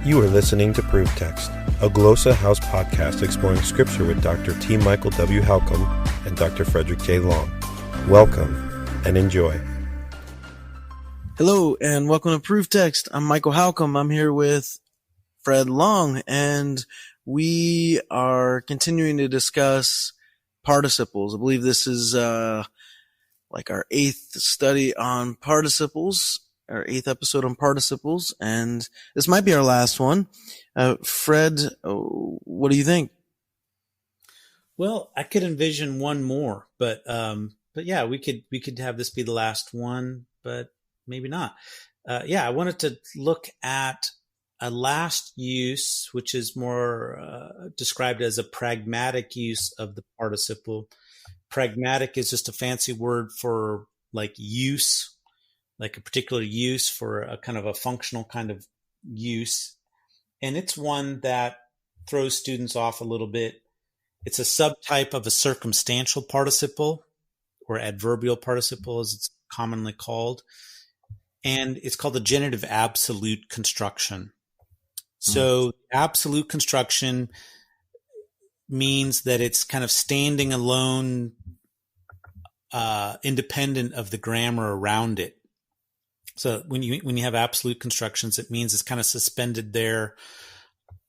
You are listening to ProveText, a Glossa House podcast exploring Scripture with Dr. T. Michael W. Halcomb and Dr. Frederick J. Long. Welcome and enjoy. Hello and welcome to ProveText. I'm Michael Halcomb. I'm here with Fred Long, and we are continuing to discuss participles. I believe this is like our eighth study on participles, our eighth episode on participles, and this might be our last one. Fred, what do you think? Well, I could envision one more, but yeah, we could have this be the last one, but maybe not. I wanted to look at a last use, which is more described as a pragmatic use of the participle. Pragmatic is just a fancy word for like use, like a particular use for a kind of a functional kind of use. And it's one that throws students off a little bit. It's a subtype of a circumstantial participle, or adverbial participle as it's commonly called. And it's called the genitive absolute construction. So absolute construction means that it's kind of standing alone, independent of the grammar around it. So when you have absolute constructions, it means it's kind of suspended there.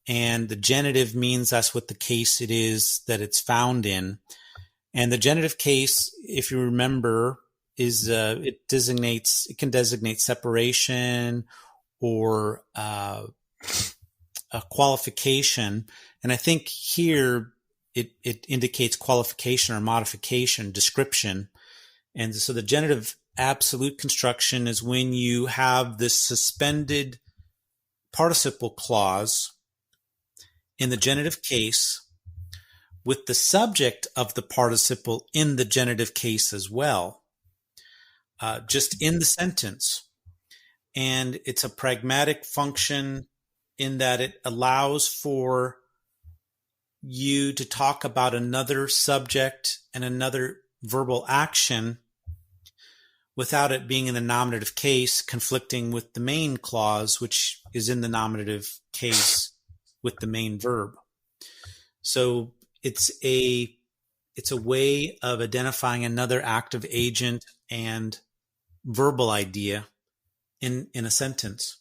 And the genitive means that's what the case it is that it's found in. And the genitive case, if you remember, is it can designate separation or a qualification. And I think here it indicates qualification or modification, description. And so the genitive absolute construction is when you have this suspended participle clause in the genitive case with the subject of the participle in the genitive case as well, just in the sentence. And it's a pragmatic function in that it allows for you to talk about another subject and another verbal action without it being in the nominative case conflicting with the main clause, which is in the nominative case with the main verb. So it's a way of identifying another active agent and verbal idea in a sentence.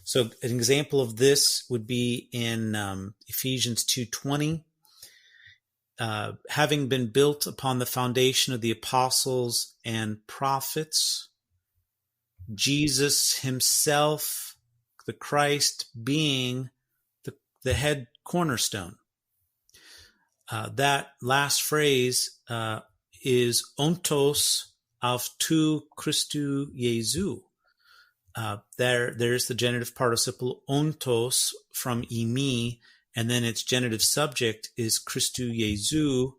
So an example of this would be in Ephesians 2:20. Having been built upon the foundation of the apostles and prophets, Jesus himself, the Christ, being the head cornerstone. That last phrase is ontos avtu Christu Jesu. There's the genitive participle ontos from imi, and then its genitive subject is Christu Jesu,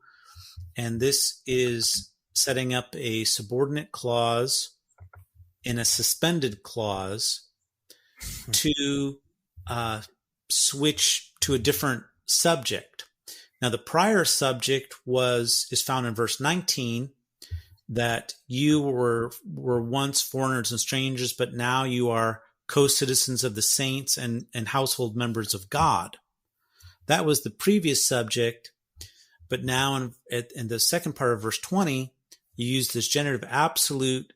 and this is setting up a subordinate clause in a suspended clause to switch to a different subject. Now, the prior subject is found in verse 19, that you were once foreigners and strangers, but now you are co-citizens of the saints and household members of God. That was the previous subject, but now in the second part of verse 20, you use this genitive absolute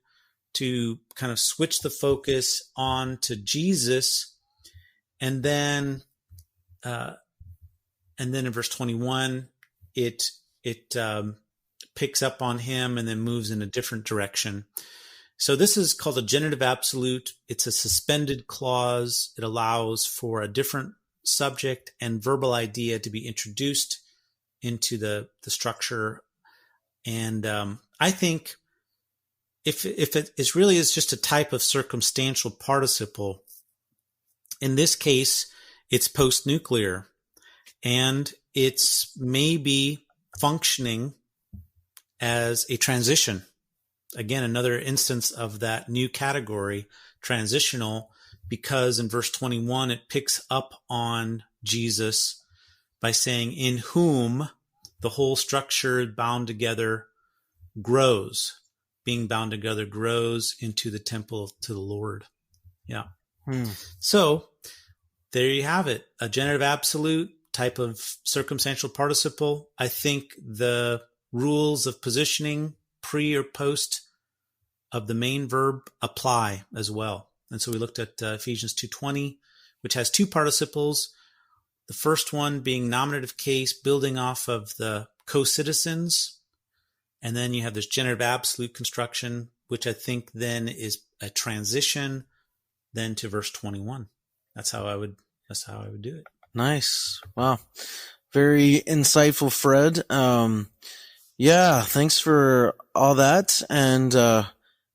to kind of switch the focus on to Jesus, and then in verse 21, it picks up on him and then moves in a different direction. So this is called a genitive absolute. It's a suspended clause. It allows for a different subject and verbal idea to be introduced into the structure. And I think if it really is just a type of circumstantial participle, in this case, it's post-nuclear, and it's maybe functioning as a transition. Again, another instance of that new category, transitional, because in verse 21, it picks up on Jesus by saying, in whom the whole structure bound together grows, being bound together grows into the temple to the Lord. Yeah. So there you have it. A generative absolute type of circumstantial participle. I think the rules of positioning pre or post of the main verb apply as well. And so we looked at Ephesians 2:20, which has two participles. The first one being nominative case, building off of the co-citizens. And then you have this generative absolute construction, which I think then is a transition then to verse 21. That's how I would do it. Nice. Wow. Very insightful, Fred. Yeah, thanks for all that. And,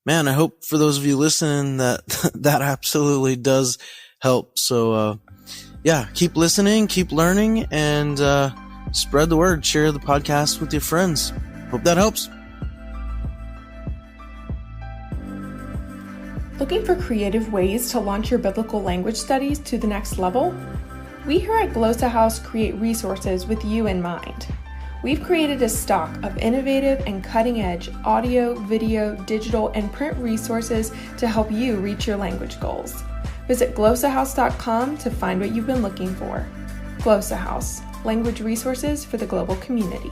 man, I hope for those of you listening that that absolutely does help. So, yeah, keep listening, keep learning, and spread the word. Share the podcast with your friends. Hope that helps. Looking for creative ways to launch your biblical language studies to the next level? We here at Glossa House create resources with you in mind. We've created a stock of innovative and cutting-edge audio, video, digital, and print resources to help you reach your language goals. Visit glossahouse.com to find what you've been looking for. Glossa House, language resources for the global community.